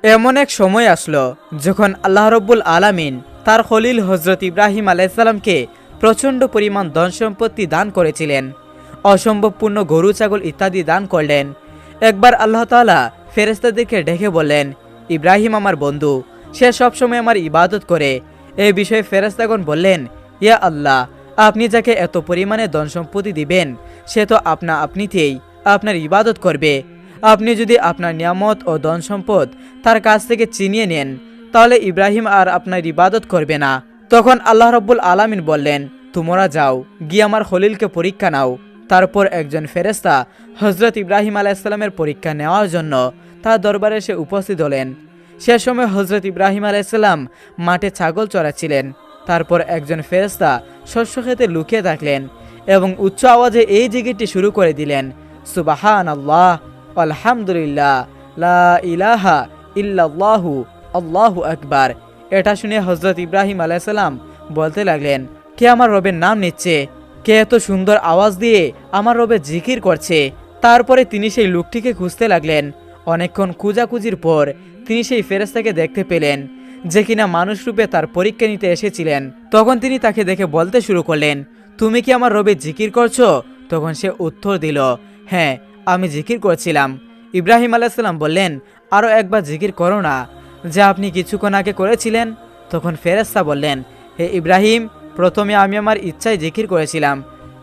এমন এক সময় আসলো যখন আল্লাহ রব্বুল আলামিন তার খলিল হজরত ইব্রাহিম আলাইসাল্লামকে প্রচণ্ড পরিমাণ ধন সম্পত্তি দান করেছিলেন। অসম্ভবপূর্ণ গরু ছাগল ইত্যাদি দান করলেন। একবার আল্লাহ তাআলা ফেরেশতাদেরকে ডেকে বললেন, ইব্রাহিম আমার বন্ধু, সে সবসময় আমার ইবাদত করে। এই বিষয়ে ফেরেশতাগণ বললেন, ইয়া আল্লাহ, আপনি যাকে এত পরিমাণে ধন সম্পত্তি দিবেন সে তো আপনিতেই আপনার ইবাদত করবে। আপনি যদি আপনার নিয়ামত ও ধন সম্পদ তার কাছ থেকে ছিনিয়ে নেন তাহলে ইব্রাহিম আর আপনার ইবাদত করবে না। তখন আল্লাহ রব্বুল আলামিন বললেন, তোমরা যাও গিয়ে আমার খলিলকে পরীক্ষা নাও। তারপর একজন ফেরেশতা হজরত ইব্রাহিম আলাইসাল্লামের পরীক্ষা নেওয়ার জন্য তার দরবারে এসে উপস্থিত হলেন। সে সময় হজরত ইব্রাহিম আলাইসাল্লাম মাঠে ছাগল চড়াচ্ছিলেন। তারপর একজন ফেরেশতা শস্য খেতে লুকিয়ে থাকলেন এবং উচ্চ আওয়াজে এই জিকিরটি শুরু করে দিলেন, সুবহানাল্লাহ, আলহামদুলিল্লাহ, লা ইলাহা ইল্লাল্লাহু, আল্লাহু আকবার। এটা শুনে হজরত ইব্রাহিম আলাইসাল্লাম বলতে লাগলেন, কে আমার রবের নাম নিচ্ছে? কে এত সুন্দর আওয়াজ দিয়ে আমার রবের জিকির করছে? তারপরে তিনি সেই লোকটিকে খুঁজতে লাগলেন। অনেকক্ষণ খুঁজাখুঁজির পর তিনি সেই ফেরেশতাকে দেখতে পেলেন, যে কিনা মানুষ রূপে তার পরীক্ষা নিতে এসেছিলেন। তখন তিনি তাকে দেখে বলতে শুরু করলেন, তুমি কি আমার রবের জিকির করছো? তখন সে উত্তর দিল, হ্যাঁ, আমি জিকির করছিলাম। ইব্রাহিম আলাইসাল্লাম বললেন, আরও একবার জিকির করো না, যা আপনি কিছুক্ষণ আগে করেছিলেন। তখন ফেরেশতা বললেন, হে ইব্রাহিম, প্রথমে আমি আমার ইচ্ছায় জিকির করেছিলাম,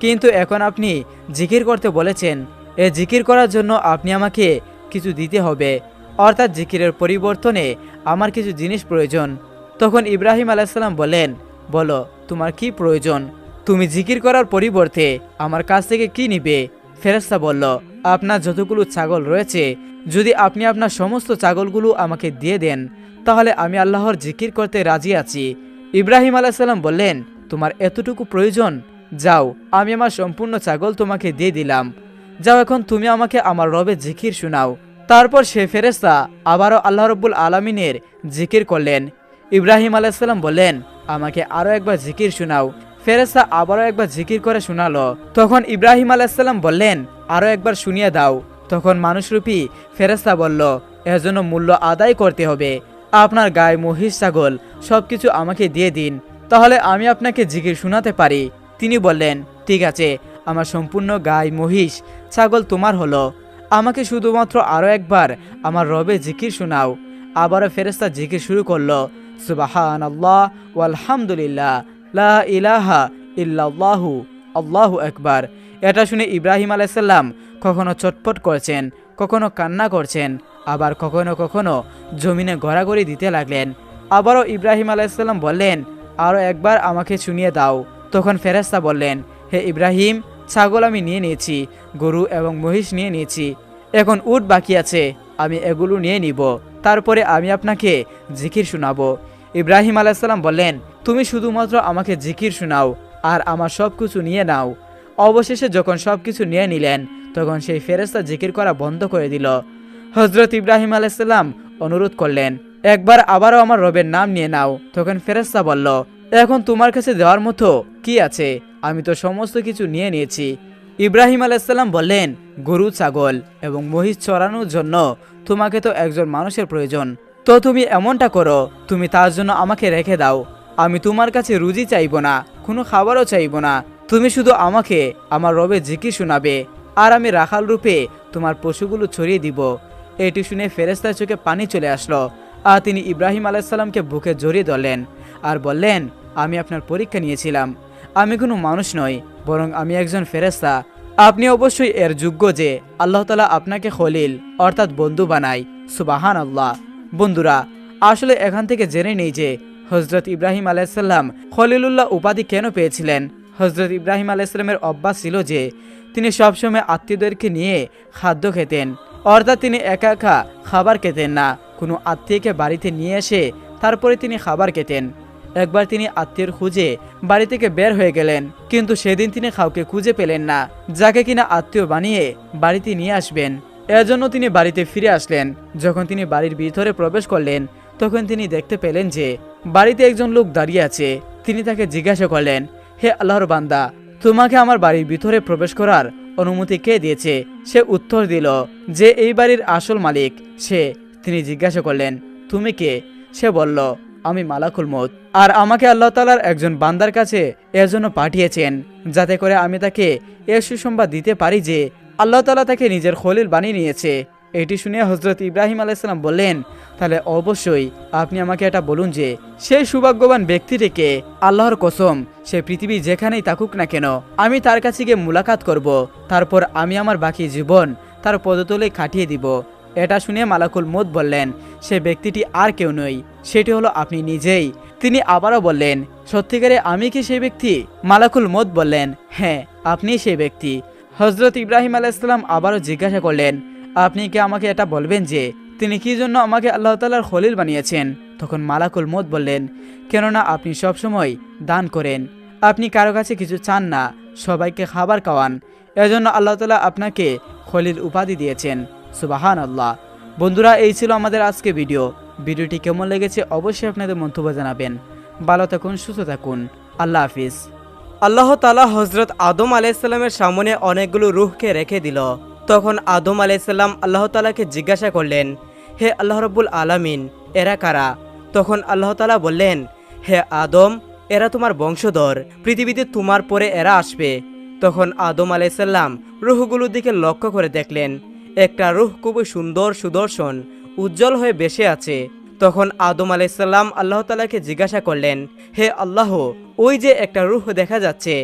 কিন্তু এখন আপনি জিকির করতে বলেছেন। এ জিকির করার জন্য আপনি আমাকে কিছু দিতে হবে, অর্থাৎ জিকিরের পরিবর্তনে আমার কিছু জিনিস প্রয়োজন। তখন ইব্রাহিম আলাইসাল্লাম বললেন, বলো তোমার কি প্রয়োজন? তুমি জিকির করার পরিবর্তে আমার কাছ থেকে কি নিবে? ফেরেশতা বলল, আপনার যতগুলো ছাগল রয়েছে, যদি আপনি আপনার সমস্ত ছাগলগুলো আমাকে দিয়ে দেন তাহলে আমি আল্লাহর জিকির করতে রাজি আছি। ইব্রাহিম আলাইসাল্লাম বললেন, তোমার এতটুকু প্রয়োজন? যাও, আমি আমার সম্পূর্ণ ছাগল তোমাকে দিয়ে দিলাম। যাও, এখন তুমি আমাকে আমার রবের জিকির শোনাও। তারপর সে ফেরেশতা আবারও আল্লাহ রব্বুল আলামিনের জিকির করলেন। ইব্রাহিম আলাইসাল্লাম বললেন, আমাকে আরও একবার জিকির শোনাও। ফেরেশতা আবারও একবার জিকির করে শোনালো। তখন ইব্রাহিম আলাইসাল্লাম বললেন, আরও একবার শুনিয়ে দাও। তখন মানুষরূপী ফেরেশতা বলল, এর জন্য মূল্য আদায় করতে হবে। আপনার গায়ে মহিষ ছাগল সবকিছু আমাকে দিয়ে দিন, তাহলে আমি আপনাকে জিকির শোনাতে পারি। তিনি বললেন, ঠিক আছে, আমার সম্পূর্ণ গায়ে মহিষ ছাগল তোমার হলো। আমাকে শুধুমাত্র আরও একবার আমার রবে জিকির শোনাও। আবারও ফেরেশতা জিকির শুরু করলো, সুবহানাল্লাহ, আলহামদুলিল্লাহ, লা ইলাহা ইল্লাল্লাহু, আল্লাহু আকবার। এটা শুনে ইব্রাহিম আলাইসাল্লাম কখনো চটপট করছেন, কখনো কান্না করছেন, আবার কখনো কখনো জমিনে গড়াগড়ি দিতে লাগলেন। আবারও ইব্রাহিম আলাইসাল্লাম বললেন, আরও একবার আমাকে শুনিয়ে দাও। তখন ফেরেশতা বললেন, হে ইব্রাহিম, ছাগল আমি নিয়ে নিয়েছি, গরু এবং মহিষ নিয়ে নিয়েছি, এখন উট বাকি আছে, আমি এগুলো নিয়ে নিব, তারপরে আমি আপনাকে জিকির শোনাবো। ইব্রাহিম আলাইসাল্লাম বললেন, তুমি শুধুমাত্র আমাকে জিকির শোনাও আর আমার সব কিছু নিয়ে নাও। অবশেষে যখন সব কিছু নিয়ে নিলেন তখন সেই ফেরেশতা জিকির করা বন্ধ করে দিল। হজরত ইব্রাহিম আলাইসাল্লাম অনুরোধ করলেন, একবার আবারও আমার রবের নাম নিয়ে নাও। তখন ফেরেশতা বলল, এখন তোমার কাছে দেওয়ার মতো কি আছে? আমি তো সমস্ত কিছু নিয়ে নিয়েছি। ইব্রাহিম আলাইসাল্লাম বললেন, গরু ছাগল এবং মহিষ চড়ানোর জন্য তোমাকে তো একজন মানুষের প্রয়োজন, তো তুমি এমনটা করো, তুমি তার জন্য আমাকে রেখে দাও। আমি তোমার কাছে রুজি চাইব না, কোনো খাবারও চাইব না, তুমি শুধু আমাকে আমার রবের জিকির শোনাবে, আর আমি রাখাল রূপে তোমার পশুগুলো ছড়িয়ে দিব। এটি শুনে ফেরেশতার চোখে পানি চলে আসলো, আর তিনি ইব্রাহিম আলাইসাল্লামকে বুকে জড়িয়ে ধরলেন আর বললেন, আমি আপনার পরীক্ষা নিয়েছিলাম, আমি কোনো মানুষ নই, বরং আমি একজন ফেরেশতা। আপনি অবশ্যই এর যোগ্য যে আল্লাহ তাআলা আপনাকে খলিল অর্থাৎ বন্ধু বানায়। সুবহানাল্লাহ। বন্ধুরা, আসলে এখান থেকে জেনে নেই যে হজরত ইব্রাহিম আলাইসাল্লাম খলিলুল্লাহ উপাধি কেন পেয়েছিলেন। হজরত ইব্রাহিম আলাইসাল্লামের অভ্যাস ছিল যে তিনি সবসময় আত্মীয়দেরকে নিয়ে খাদ্য খেতেন, অর্থাৎ তিনি একা একা খাবার খেতেন না, কোনো আত্মীয়কে বাড়িতে নিয়ে এসে তারপরে তিনি খাবার খেতেন। একবার তিনি আত্মীয়র খুঁজে বাড়ি থেকে বের হয়ে গেলেন, কিন্তু সেদিন তিনি কাউকে খুঁজে পেলেন না যাকে কিনা আত্মীয় বানিয়ে বাড়িতে নিয়ে আসবেন। এজন্য তিনি বাড়িতে ফিরে আসলেন। যখন তিনি বাড়ির ভিতরে প্রবেশ করলেন তখন তিনি দেখতে পেলেন যে বাড়িতে একজন লোক দাঁড়িয়ে আছে। তিনি তাকে জিজ্ঞাসা করলেন, হে আল্লাহর বান্দা, তোমাকে আমার বাড়ির ভিতরে প্রবেশ করার অনুমতি কে দিয়েছে? সে উত্তর দিল যে এই বাড়ির আসল মালিক, সে তিনি জিজ্ঞাসা করলেন, তুমি কে? সে বলল, আমি মালাকুল মউত, আর আমাকে আল্লাহ তাআলার একজন বান্দার কাছে এর জন্য পাঠিয়েছেন, যাতে করে আমি তাকে এর সুসংবাদ দিতে পারি যে আল্লাহ তাআলা তাকে নিজের খলিল বানিয়ে নিয়েছে। এটি শুনে হযরত ইব্রাহিম আলাইহিস সালাম বললেন, তাহলে অবশ্যই আপনি আমাকে এটা বলুন যে সেই সৌভাগ্যবান ব্যক্তিটিকে। আল্লাহর কসম, সে পৃথিবী যেখানেই থাকুক না কেন, আমি তার কাছে গিয়ে মুলাকাত করব, তারপর আমি আমার বাকি জীবন তার পদতলে কাটিয়ে দিব। এটা শুনে মালাকুল মউত বললেন, সে ব্যক্তিটি আর কেউ নয়, সেটি হলো আপনি নিজেই। তিনি আবারও বললেন, সত্যিকারে আমি কি সেই ব্যক্তি? মালাকুল মউত বললেন, হ্যাঁ, আপনি সেই ব্যক্তি। হযরত ইব্রাহিম আলাইহিস সালাম আবারও জিজ্ঞাসা করলেন, আপনি কি আমাকে এটা বলবেন যে তিনি কি জন্য আমাকে আল্লাহ তাআলার খলিল বানিয়েছেন? তখন মালাকুল মউত বললেন, কেননা আপনি সবসময় দান করেন, আপনি কারো কাছে কিছু চান না, সবাইকে খাবার খাওয়ান, এজন্য আল্লাহ তাআলা আপনাকে খলিল উপাধি দিয়েছেন। সুবহানাল্লাহ। বন্ধুরা, এই ছিল আমাদের আজকে ভিডিওটি কেমন লেগেছে অবশ্যই আপনাদের মন্তব্য জানাবেন। ভালো থাকুন, সুস্থ থাকুন, আল্লাহ হাফিজ। আল্লাহ তাআলা হযরত আদম আলাইহিস সালামের সামনে অনেকগুলো রূহকে রেখে দিল। তখন আদম আলাইহিস সালাম আল্লাহ তাআলাকে জিজ্ঞাসা করলেন, হে আল্লাহ রাব্বুল আলামিন, এরা কারা? তখন আল্লাহ তাআলা বললেন, হে আদম, এরা তোমার বংশধর, পৃথিবীতে তোমার পরে এরা আসবে। তখন আদম আলাইহিস সালাম রূহগুলোর দিকে লক্ষ্য করে দেখলেন, একটা রূহ খুবই সুন্দর, সুদর্শন, উজ্জ্বল হয়ে বেশে আছে। তখন আদম আলাইহিস সালাম আল্লাহ তাআলাকে জিজ্ঞাসা করলেন, হে আল্লাহ, ওই যে একটা রূহ দেখা যাচ্ছে,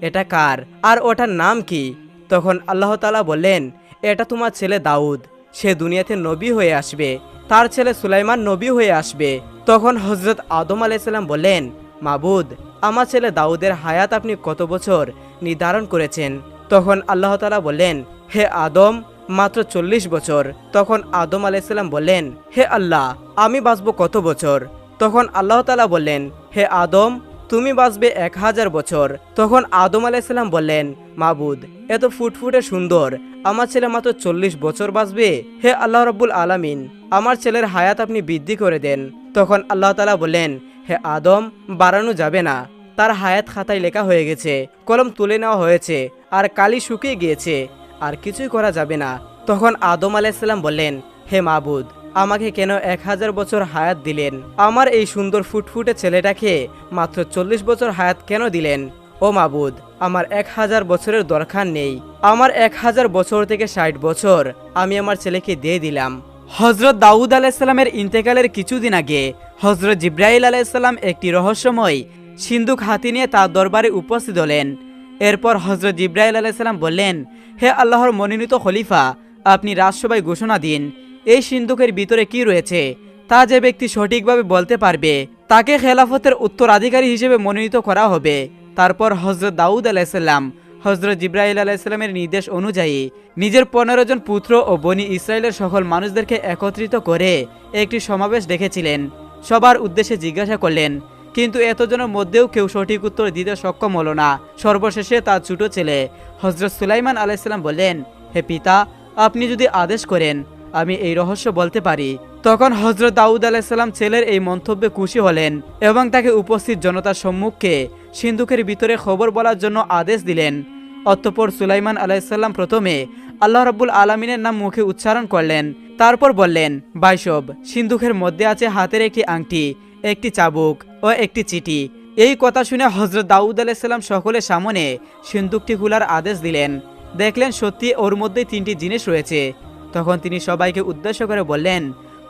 এটা কার, আর ওটার নাম কি? তখন আল্লাহ তাআলা বললেন, এটা তোমার ছেলে দাউদ, সে দুনিয়াতে নবী হয়ে আসবে, তার ছেলে সুলাইমান নবী হয়ে আসবে। তখন হযরত আদম আলাইহিস সালাম বললেন, মাবুদ, আমার ছেলে দাউদের হায়াত আপনি কত বছর নির্ধারণ করেছেন? তখন আল্লাহ তাআলা বললেন, হে আদম, মাত্র 40 বছর। তখন আদম আলাইহিস সালাম বললেন, হে আল্লাহ, আমি বাঁচব কত বছর? তখন আল্লাহ তাআলা বললেন, হে আদম, তুমি বাঁচবে 1000 বছর। তখন আদম আলাইহিস সালাম বললেন, মাবুদ, এত ফুটফুটে সুন্দর আমার ছেলে মাত্র 40 বছর বাঁচবে? হে আল্লাহ রাব্বুল আলামিন, আমার ছেলের হায়াত আপনি বৃদ্ধি করে দেন। তখন আল্লাহ তাআলা বললেন, হে আদম, বাড়ানো যাবে না, তার হায়াত খাতায় লেখা হয়ে গেছে, কলম তুলে নেওয়া হয়েছে, আর কালি শুকিয়ে গিয়েছে, আর কিছুই করা যাবে না। তখন আদম আলাইহিস সালাম বললেন, হে মাবুদ, আমাকে কেন 1000 বছর হায়াত দিলেন? আমার এই সুন্দর ফুটফুটে ছেলেটাকে মাত্র 40 বছর হায়াত কেন দিলেন? ও মাবুদ, আমার 1000 বছরের দরকার নেই, আমার 1000 বছর থেকে 60 বছর আমি আমার ছেলেকে দিয়ে দিলাম। হযরত দাউদ আলাইহিস সালামের ইন্তেকালের কিছুদিন আগে হযরত জিবরাইল আলাইহিস সালাম একটি রহস্যময় সিন্দুক হাতে নিয়ে তার দরবারে উপস্থিত হলেন। এরপর হযরত জিবরাইল আলাইহিস সালাম বললেন, হে আল্লাহর মনোনীত খলিফা, আপনি রাজসভায় ঘোষণা দিন, এই সিন্দুকের ভিতরে কি রয়েছে তা যে ব্যক্তি সঠিকভাবে বলতে পারবে তাকে খেলাফতের উত্তরাধিকারী হিসেবে মনোনীত করা হবে। তারপর হযরত দাউদ আলাইহিস সালাম হযরত জিবরাইল আলাইহিস সালামের নির্দেশ অনুযায়ী নিজের 15 জন পুত্র ও বনি ইসরায়েলের সকল মানুষদেরকে একত্রিত করে একটি সমাবেশ ডেকেছিলেন। সবার উদ্দেশ্যে জিজ্ঞাসা করলেন, কিন্তু এতজনের মধ্যেও কেউ সঠিক উত্তর দিতে সক্ষম হলো না। সর্বশেষে তার ছোট ছেলে হযরত সুলাইমান আলাইহিস সালাম বললেন, হে পিতা, আপনি যদি আদেশ করেন আমি এই রহস্য বলতে পারি। তখন হযরত দাউদ আলাইহিস সালাম ছেলের এই মন্তব্যে খুশি হলেন এবং তাকে উপস্থিত জনতার সম্মুখে সিন্ধুকের ভিতরে খবর বলার জন্য আদেশ দিলেন। অতঃপর সুলাইমান আলাইহিস সালাম প্রথমে আল্লাহ রাব্বুল আলামিনের নাম মুখে উচ্চারণ করলেন, তারপর বললেন, বাইশব, সিন্ধুকের মধ্যে আছে হাতের একটি আংটি, একটি চাবুক ও একটি চিঠি। এই কথা শুনে হযরত দাউদ আলাইহিস সালাম সকলের সামনে সিন্ধুকটি খোলার আদেশ দিলেন। দেখলেন সত্যি ওর মধ্যে 3টি জিনিস রয়েছে। তখন তিনি সবাইকে উদ্দেশ্য করে বললেন,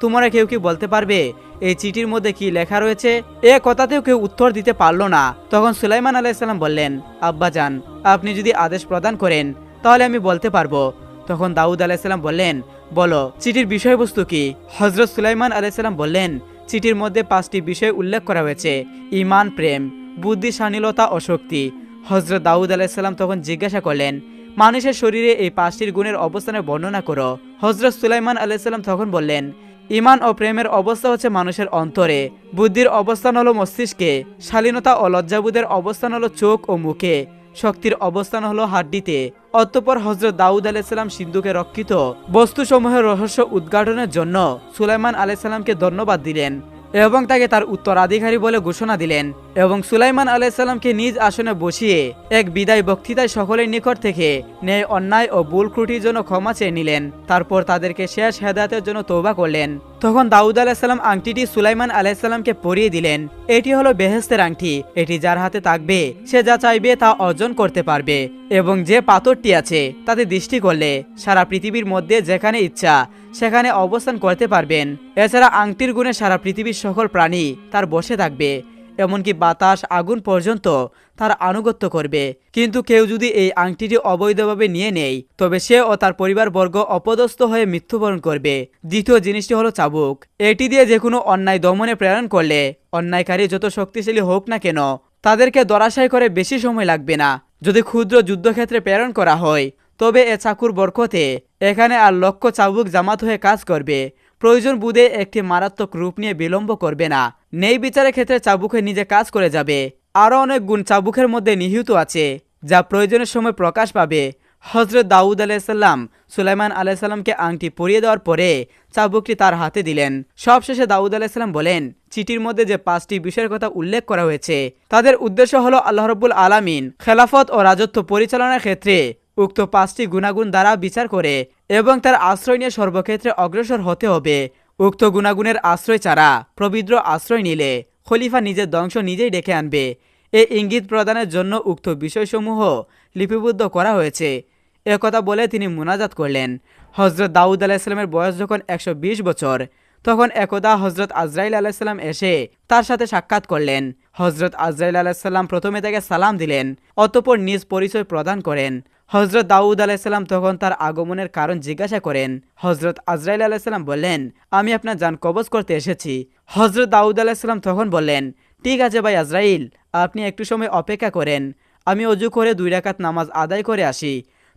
তোমরা কেউ কি বলতে পারবে এই চিঠির মধ্যে কি লেখা রয়েছে? এ কথাতেও কেউ উত্তর দিতে পারল না। তখন সুলাইমান আলাইহিস সালাম বললেন, আব্বাজান, আপনি যদি আদেশ প্রদান করেন তাহলে আমি বলতে পারবো। তখন দাউদ আলাইহিস সালাম বললেন, বলো, চিঠির বিষয়বস্তু কি? হযরত সুলাইমান আলাইহিস সালাম বললেন, চিঠির মধ্যে 5টি বিষয় উল্লেখ করা হয়েছে, ঈমান, প্রেম, বুদ্ধি, শালীনতা ও শক্তি। হযরত দাউদ আলাইহিস সালাম তখন জিজ্ঞাসা করলেন, মানুষের শরীরে এই 5টির গুণের অবস্থানের বর্ণনা করো। হযরত সুলাইমান আলাইহিস সালাম তখন বললেন, ঈমান ও প্রেমের অবস্থা হচ্ছে মানুষের অন্তরে, বুদ্ধির অবস্থান হলো মস্তিষ্কে, শালীনতা ও লজ্জাবোধের অবস্থান হলো চোখ ও মুখে, শক্তির অবস্থান হলো হাড্ডিতে। অতঃপর হযরত দাউদ আলাইহিস সালাম সিন্ধুকে রক্ষিত বস্তুসমূহের রহস্য উদ্ঘাটনের জন্য সুলাইমান আলাইহিস সালামকে ধন্যবাদ দিলেন। এবং তাকে তার উত্তরাধিকারী বলে ঘোষণা দিলেন এবং সুলাইমান আলাইহিসসালামকে নিজ আসনে বসিয়ে এক বিদায় বক্তৃতায় সকলের নিকট থেকে ন্যায় অন্যায় ও ভুল ত্রুটির জন্য ক্ষমা চেয়ে নিলেন। তারপর তাদেরকে শেষ হেদায়েতের জন্য তওবা করলেন। তখন দাউদ আলাইহিসসালাম আংটিটি সুলাইমান আলাইহিসসালামকে পরিয়ে দিলেন। এটি হলো বেহেশতের আংটি। এটি যার হাতে থাকবে সে যা চাইবে তা অর্জন করতে পারবে এবং যে পাথরটি আছে তাতে দৃষ্টি করলে সারা পৃথিবীর মধ্যে যেখানে ইচ্ছা সেখানে অবস্থান করতে পারবেন। এছাড়া আংটির গুণে সারা পৃথিবীর সকল প্রাণী তার বসে থাকবে, এমনকি বাতাস আগুন পর্যন্ত তার আনুগত্য করবে। কিন্তু কেউ যদি এই আংটিটি অবৈধভাবে নিয়ে নেয় তবে সে ও তার পরিবারবর্গ অপদস্থ হয়ে মৃত্যুবরণ করবে। দ্বিতীয় জিনিসটি হলো চাবুক। এটি দিয়ে যে কোনো অন্যায় দমনে প্রেরণ করলে অন্যায়কারী যত শক্তিশালী হোক না কেন তাদেরকে ধরাশায়ী করে বেশি সময় লাগবে না। যদি ক্ষুদ্র যুদ্ধক্ষেত্রে প্রেরণ করা হয় তবে এ চাকুর বরকতে এখানে আর লক্ষ্য চাবুক জামাত হয়ে কাজ করবে। প্রয়োজন বুঝে একটি মারাত্মক রূপ নিয়ে বিলম্ব করবে না। নেই বিচারের ক্ষেত্রে চাবুকে নিজে কাজ করে যাবে। আরও অনেক গুণ চাবুকের মধ্যে নিহিত আছে যা প্রয়োজনের সময় প্রকাশ পাবে। হজরত দাউদ আলাইহিসসালাম সুলাইমান আলাইহিসসালামকে আংটি পরিয়ে দেওয়ার পরে চাবুকটি তার হাতে দিলেন। সবশেষে দাউদ আলাইহিসসালাম বলেন, চিঠির মধ্যে যে 5টি বিষয়ের কথা উল্লেখ করা হয়েছে তাদের উদ্দেশ্য হলো আল্লাহ রাব্বুল আলামিন খেলাফত ও রাজত্ব পরিচালনার ক্ষেত্রে উক্ত 5টি গুণাগুণ দ্বারা বিচার করে এবং তার আশ্রয় নিয়ে সর্বক্ষেত্রে অগ্রসর হতে হবে। উক্ত গুণাগুণের আশ্রয় ছাড়া পবিত্র আশ্রয় নিলে খলিফা নিজের ধ্বংস নিজেই ডেকে আনবে। এই ইঙ্গিত প্রদানের জন্য উক্ত বিষয়সমূহ লিপিবদ্ধ করা হয়েছে। একথা বলে তিনি মুনাজাত করলেন। হজরত দাউদ আলাইহিসসালামের বয়স যখন 120 বছর তখন একদা হজরত আজরাইল আলাইহিসসালাম এসে তার সাথে সাক্ষাৎ করলেন। হজরত আজরাইল আলাইহিসসালাম প্রথমে তাকে সালাম দিলেন, অতঃপর নিজ পরিচয় প্রদান করেন। হজরত দাউদ আলাইহিসসালাম তখন তার আগমনের কারণ জিজ্ঞাসা করেন। হজরত আজরাইল আলাইহিসসালাম বললেন, আমি আপনার জান কবজ করতে এসেছি। হজরত দাউদ আলাইহিসসালাম তখন বললেন, ঠিক আছে ভাই আজরাইল, আপনি একটু সময় অপেক্ষা করেন, আমি অজু করে 2 রাকাত নামাজ আদায় করে আসি।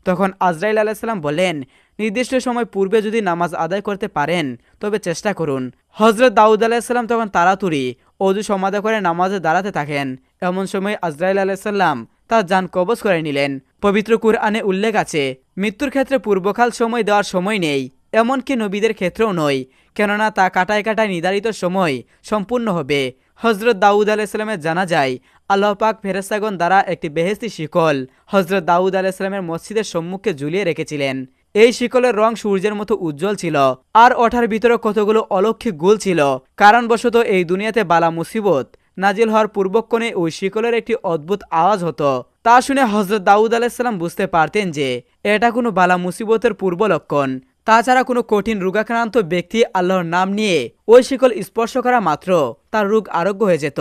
তখন আজরাইল আলাইহিসসালাম বললেন, নির্দিষ্ট সময় পূর্বে যদি নামাজ আদায় করতে পারেন তবে চেষ্টা করুন। হজরত দাউদ আলাইহিসসালাম তখন তাড়াতাড়ি অজু সমাধা করে নামাজে দাঁড়াতে থাকেন। এমন সময় আজরাইল আলাইহিসসালাম তার জান কবজ করে নিলেন। পবিত্র কুরআনে উল্লেখ আছে, মৃত্যুর ক্ষেত্রে পূর্বকাল সময় দেওয়ার সময় নেই, এমনকি নবীদের ক্ষেত্রেও নয়, কেননা তা কাটায় কাটায় নির্ধারিত সময় সম্পূর্ণ হবে। হজরত দাউদ আলাইহিসসালামের জানা যায় আল্লাহ পাক ফেরেশতাগণ দ্বারা একটি বেহেশতি শিকল হজরত দাউদ আলাইহিসসালামের মসজিদের সম্মুখে ঝুলিয়ে রেখেছিলেন। এই শিকলের রং সূর্যের মতো উজ্জ্বল ছিল আর ওঠার ভিতরে কতগুলো অলৌকিক গুল ছিল। কারণবশত এই দুনিয়াতে বালা মুসিবত নাজিল হওয়ার পূর্বক্ষণে ওই শিকলের একটি অদ্ভুত আওয়াজ হতো। তা শুনে হজরত দাউদ আলাইহিসসালাম বুঝতে পারতেন যে এটা কোনো বালা মুসিবতের পূর্ব লক্ষণ। তাছাড়া কোনো কঠিন রোগাক্রান্ত ব্যক্তি আল্লাহর নাম নিয়ে ওই শিকল স্পর্শ করা মাত্র তার রোগ আরোগ্য হয়ে যেত।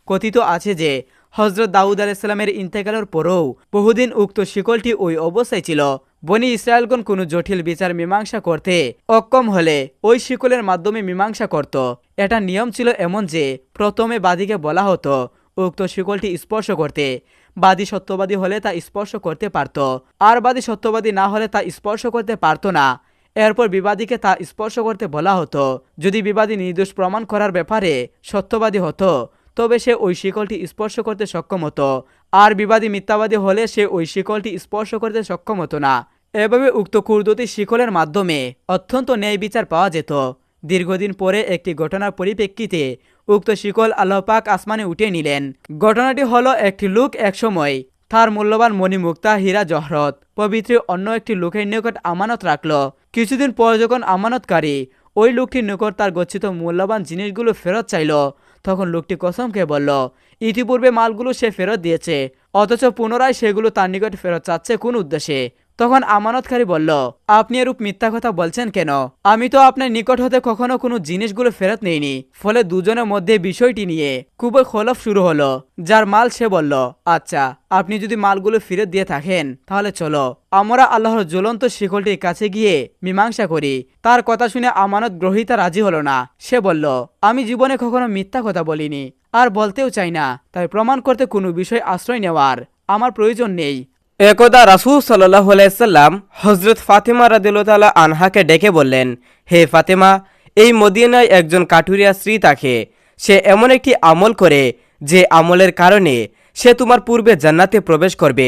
কথিত আছে যে হজরত দাউদ আলাইহিসসালামের ইন্তেকালের পরেও বহুদিন উক্ত শিকলটি ওই অবস্থায় ছিল। বনি ইসরায়েলগণ কোনো জটিল বিচার মীমাংসা করতে অক্ষম হলে ওই শিকলের মাধ্যমে মীমাংসা করত। এটা নিয়ম ছিল এমন যে প্রথমে বাদীকে বলা হতো উক্ত শিকলটি স্পর্শ করতে। বাদী সত্যবাদী হলে তা স্পর্শ করতে পারত, আর বাদী সত্যবাদী না হলে তা স্পর্শ করতে পারত না। এরপর বিবাদীকে তা স্পর্শ করতে বলা হতো। যদি বিবাদী নির্দোষ প্রমাণ করার ব্যাপারে সত্যবাদী হতো তবে সে ওই শিকলটি স্পর্শ করতে সক্ষম হতো, আর বিবাদী মিথ্যাবাদী হলে সে ওই শিকলটি স্পর্শ করতে সক্ষম হতো না। এভাবে উক্ত কুর্দতি শিকলের মাধ্যমে অত্যন্ত ন্যায় বিচার পাওয়া যেত। দীর্ঘদিন পরে একটি ঘটনার পরিপ্রেক্ষিতে উক্ত শিকল আল্লাহ পাক আসমানে উঠিয়ে নিলেন। ঘটনাটি হলো, একটি লোক একসময় তার মূল্যবান মণিমুক্তা হীরা জহরত পবিত্র অন্য একটি লোকের নিকট আমানত রাখল। কিছুদিন পর যখন আমানতকারী ওই লোকটির নিকট তার গচ্ছিত মূল্যবান জিনিসগুলো ফেরত চাইল তখন লোকটি কসম খেয়ে বলল ইতিপূর্বে মালগুলো সে ফেরত দিয়েছে, অথচ পুনরায় সেগুলো তার নিকট ফেরত চাচ্ছে কোন উদ্দেশ্যে। তখন আমানতকারী বলল, আপনি এরূপ মিথ্যা কথা বলছেন কেন? আমি তো আপনার নিকট হতে কখনো কোনো জিনিসগুলো ফেরত নেইনি। ফলে দুজনের মধ্যে বিষয়টি নিয়ে খুবই খলফ শুরু হলো। যার মাল সে বলল, আচ্ছা, আপনি যদি মালগুলো ফেরত দিয়ে থাকেন তাহলে চলো আমরা আল্লাহর জ্বলন্ত শিকলটির কাছে গিয়ে মীমাংসা করি। তার কথা শুনে আমানত গ্রহীতা রাজি হলো না। সে বলল, আমি জীবনে কখনো মিথ্যা কথা বলিনি আর বলতেও চাই না, তাই প্রমাণ করতে কোনো বিষয় আশ্রয় নেওয়ার আমার প্রয়োজন নেই। একদা রাসূল সাল্লাল্লাহু আলাইহি সাল্লাম হযরত ফাতেমা রাদিয়াল্লাহু তাআলা আনহাকে ডেকে বললেন, হে ফাতেমা, এই মদিনায় একজন কাঠুরিয়া স্ত্রী থাকে। সে এমন একটি আমল করে যে আমলের কারণে সে তোমার পূর্বে জান্নাতে প্রবেশ করবে।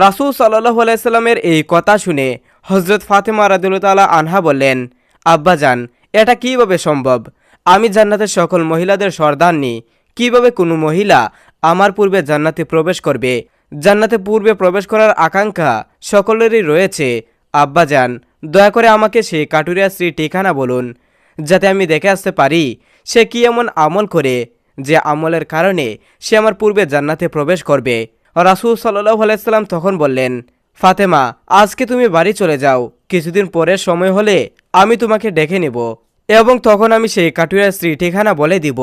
রাসূল সাল্লাল্লাহু আলাইহি সাল্লামের এই কথা শুনে হযরত ফাতেমা রাদিয়াল্লাহু তাআলা আনহা বললেন, আব্বাজান, এটা কিভাবে সম্ভব? আমি জান্নাতের সকল মহিলাদের সর্দারনি। কিভাবে কোনো মহিলা আমার পূর্বে জান্নাতে প্রবেশ করবে? জান্নাতে পূর্বে প্রবেশ করার আকাঙ্ক্ষা সকলেরই রয়েছে। আব্বাজান, দয়া করে আমাকে সেই কাটুরিয়া স্ত্রীর ঠিকানা বলুন, যাতে আমি দেখে আসতে পারি সে কি এমন আমল করে যে আমলের কারণে সে আমার পূর্বে জান্নাতে প্রবেশ করবে। রাসূল সাল্লাল্লাহু আলাইহি সাল্লাম তখন বললেন, ফাতেমা, আজকে তুমি বাড়ি চলে যাও। কিছুদিন পরে সময় হলে আমি তোমাকে ডেকে নেব এবং তখন আমি সেই কাটুরিয়া স্ত্রী ঠিকানা বলে দিব।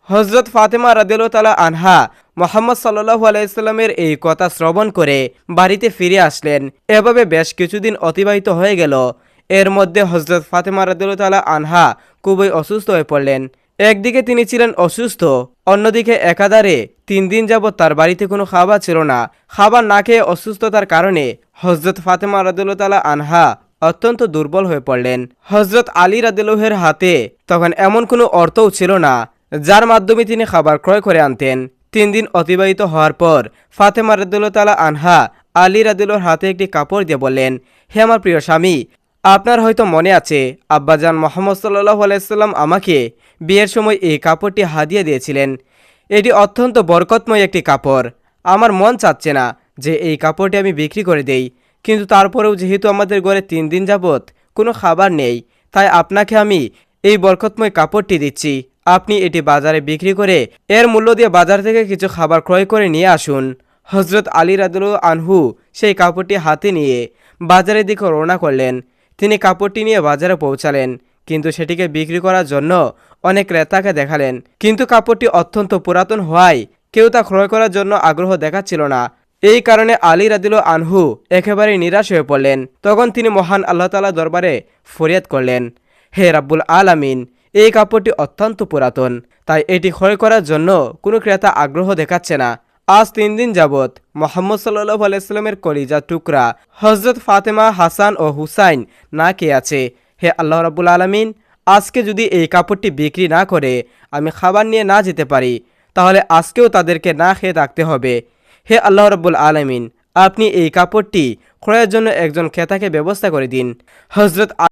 হজরত ফাতেমা রাদিয়াল্লাহু তাআলা আনহা মুহাম্মদ সাল্লাল্লাহু আলাইহি সাল্লামের এই কথা শ্রবণ করে বাড়িতে ফিরে আসলেন। এভাবে বেশ কিছুদিন অতিবাহিত হয়ে গেল। এর মধ্যে হজরত ফাতেমা রাদিয়াল্লাহু তাআলা আনহা খুবই অসুস্থ হয়ে পড়লেন। একদিকে তিনি ছিলেন অসুস্থ, অন্যদিকে একাধারে 3 দিন যাবৎ তার বাড়িতে কোনো খাবার ছিল না। খাবার না খেয়ে অসুস্থতার কারণে হজরত ফাতেমা রাদিয়াল্লাহু তাআলা আনহা অত্যন্ত দুর্বল হয়ে পড়লেন। হজরত আলী রাদিয়াল্লাহুর হাতে তখন এমন কোনো অর্থও ছিল না যার মাধ্যমে তিনি খাবার ক্রয় করে আনতেন। 3 দিন অতিবাহিত হওয়ার পর ফাতেমা রাদিয়াল্লাহু তাআলা আনহা আলী রাদিয়াল্লাহুর হাতে একটি কাপড় দিয়ে বললেন, হে আমার প্রিয় স্বামী, আপনার হয়তো মনে আছে আব্বাজান মুহাম্মদ সাল্লাল্লাহু আলাইহি সাল্লাম আমাকে বিয়ের সময় এই কাপড়টি হাদিয়া দিয়েছিলেন। এটি অত্যন্ত বরকতময় একটি কাপড়। আমার মন চাচ্ছে না যে এই কাপড়টি আমি বিক্রি করে দেই, কিন্তু তারপরেও যেহেতু আমাদের ঘরে 3 দিন যাবৎ কোনো খাবার নেই, তাই আপনাকে আমি এই বরকতময় কাপড়টি দিচ্ছি। আপনি এটি বাজারে বিক্রি করে এর মূল্য দিয়ে বাজার থেকে কিছু খাবার ক্রয় করে নিয়ে আসুন। হজরত আলী রাদিয়াল্লাহু আনহু সেই কাপড়টি হাতে নিয়ে বাজারের দিকে রওনা করলেন। তিনি কাপড়টি নিয়ে বাজারে পৌঁছালেন, কিন্তু সেটিকে বিক্রি করার জন্য অনেক ক্রেতাকে দেখালেন, কিন্তু কাপড়টি অত্যন্ত পুরাতন হওয়ায় কেউ তা ক্রয় করার জন্য আগ্রহ দেখাচ্ছিল না। এই কারণে আলী রাদিয়াল্লাহু আনহু একেবারেই নিরাশ হয়ে পড়লেন। তখন তিনি মহান আল্লাহ তাআলা দরবারে ফরিয়াদ করলেন, হে রাব্বুল আলামিন, এই কাপড়টি অত্যন্ত পুরাতন, তাই এটি ক্রয় করার জন্য কোনো ক্রেতা আগ্রহ দেখাচ্ছে না। আজ 3 দিন যাবৎ মুহাম্মদ সাল্লাল্লাহু আলাইহি সাল্লামের কলিজার টুকরা হযরত ফাতেমা, হাসান ও হুসাইন না খেয়ে আছে। হে আল্লাহ রাব্বুল আলামিন, আজকে যদি এই কাপড়টি বিক্রি না করে আমি খাবার নিয়ে না যেতে পারি, তাহলে আজকেও তাদেরকে না খেয়ে থাকতে হবে। হে আল্লাহ রাব্বুল আলামিন, আপনি এই কাপড়টি ক্রয়ের জন্য একজন ক্রেতাকে ব্যবস্থা করে দিন। হযরত